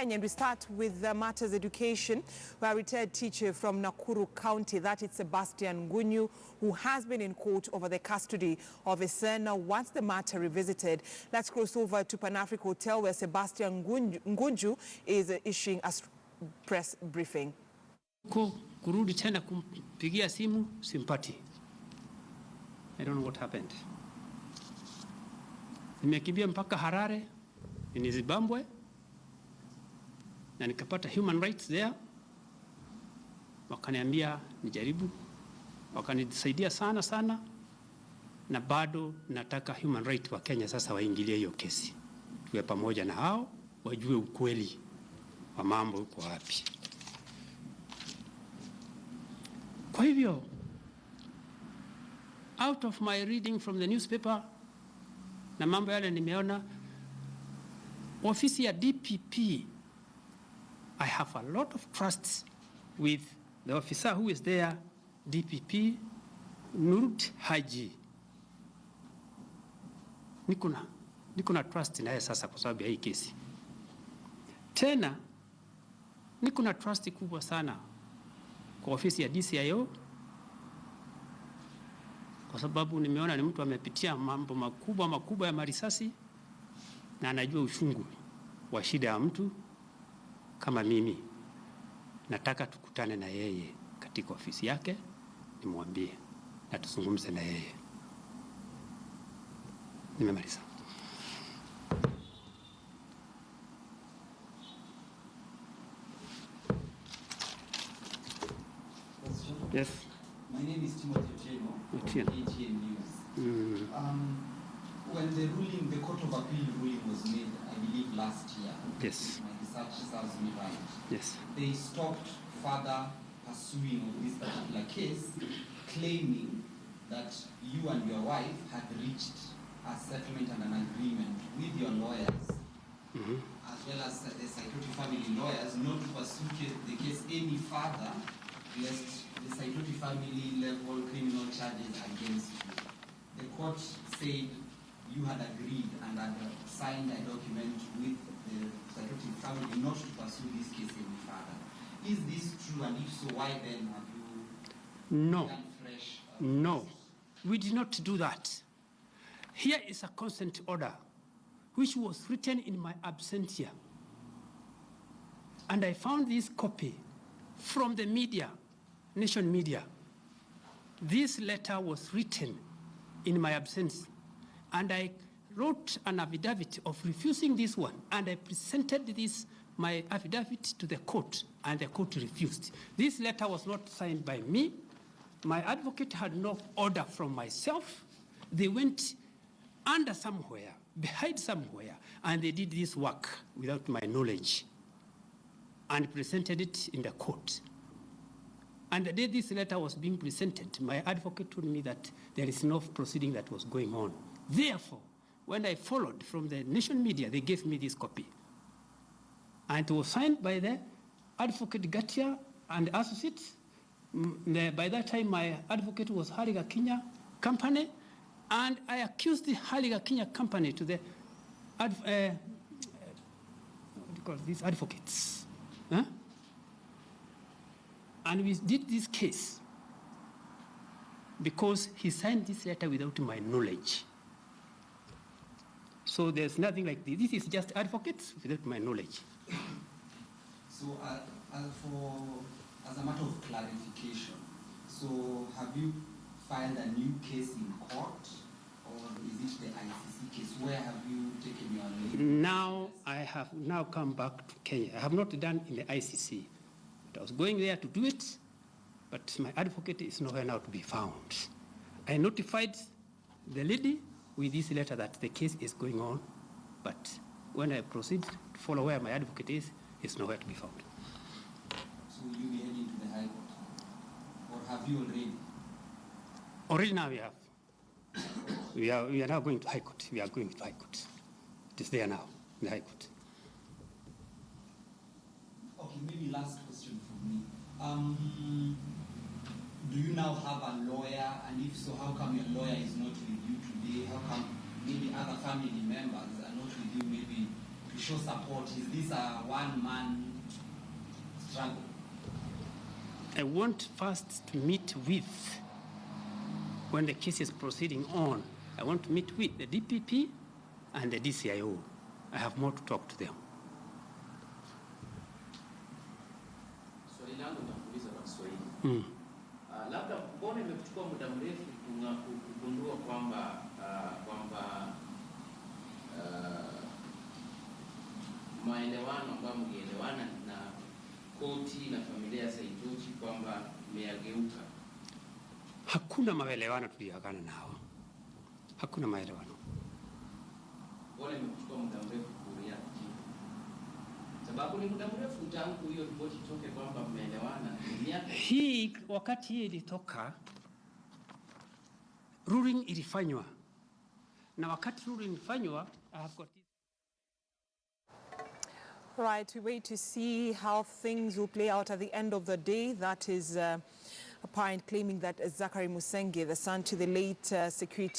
Kenya, and we start with matters education, where a retired teacher from Nakuru County, that is Sebastian Ngunyu, who has been in court over the custody of his son. Now, wants the matter revisited. Let's cross over to Pan-Africa Hotel, where Sebastian Ngunyu is issuing a press briefing. Kurudi tena kumpigia simu simpati. I don't know what happened. Nimekimbia mpaka Harare in Zimbabwe na nikapata human rights there. Wakaniambia nijaribu, wakanisaidia sana na bado nataka human rights wa Kenya sasa waingilie hiyo kesi. Tuwe pamoja na hao wajue ukweli wa mambo uko wapi. Kwa hivyo, out of my reading from the newspaper na mambo yale nimeona, ofisi ya DPP, I have a lot of trust with the officer who is there, DPP Nurut Haji. Niko na trust naye sasa kwa sababu ya hii kesi. Tena niko na trust kubwa sana kwa ofisi ya DCIO kwa sababu nimeona ni mtu amepitia mambo makubwa ya marisasi na anajua uchungu wa shida ya mtu kama mimi. Nataka tukutane na yeye katika ofisi yake, nimwambie na tuzungumze na yeye. Nimemaliza. Yes. My name is Timothy Otieno, ATN News. When the Court of Appeal ruling was made, I believe last year, yes, my research serves me right, yes, they stopped further pursuing of this particular case, claiming that you and your wife had reached a settlement and an agreement with your lawyers, as well as the Saitoti family lawyers, not to pursue the case any further, lest the Saitoti family level criminal charges against you. The court said you had agreed and had signed a document with the Saitoti family not to pursue this case any further. Is this true, and if so, why then have you done fresh? No, we did not do that. Here is a consent order which was written in my absentia, and I found this copy from the media, nation media. This letter was written in my absence, and I wrote an affidavit of refusing this one, and I presented my affidavit to the court, and the court refused. This letter was not signed by me. My advocate had no order from myself. They went under somewhere, behind somewhere, and they did this work without my knowledge and presented it in the court. And the day this letter was being presented, my advocate told me that there is no proceeding that was going on. Therefore, when I followed from the nation media, they gave me this copy. And it was signed by the advocate Gatia and associates. By that time, my advocate was Haliga Kenya Company, and I accused the Haliga Kenya Company to the what do you call these advocates? Huh? And we did this case because he signed this letter without my knowledge. So there's nothing like this. This is just advocates without my knowledge. So as a matter of clarification, so have you filed a new case in court, or is it the ICC case? Where have you taken your leave? Now I have now come back to Kenya. I have not done in the ICC. I was going there to do it, but my advocate is nowhere now to be found. I notified the lady with this letter that the case is going on, but when I proceed to follow where my advocate is, it's nowhere to be found. So will you be heading to the High Court? Or have you already? Already now we have. We are now going to High Court. We are going to High Court. It is there now, in the High Court. Okay, maybe last question from me. Do you now have a lawyer, and if so, how come your lawyer is not with you today? How come maybe other family members are not with you, maybe to show support? Is this a one-man struggle? I want first to meet with, when the case is proceeding on, I want to meet with the DPP and the DCIO. I have more to talk to them. Swali langu nitakuuliza kwa Kiswahili. Labda mbona imechukua muda mrefu kugundua kwamba maelewano ambayo mlielewana na koti na familia ya Saitoti kwamba mmeyageuka? Hakuna maelewano tuliyoagana nao. Hakuna maelewano. Mbona imechukua muda mrefu kureact? Sababu ni muda mrefu tangu hiyo ripoti itoke kwamba mmeelewana. Hii wakati hii ilitoka, ruling ilifanywa. Na wakati ruling ilifanywa, I have got this. Right, we wait to see how things will play out at the end of the day. That is a parent claiming that Zachary Musenge, the son to the late security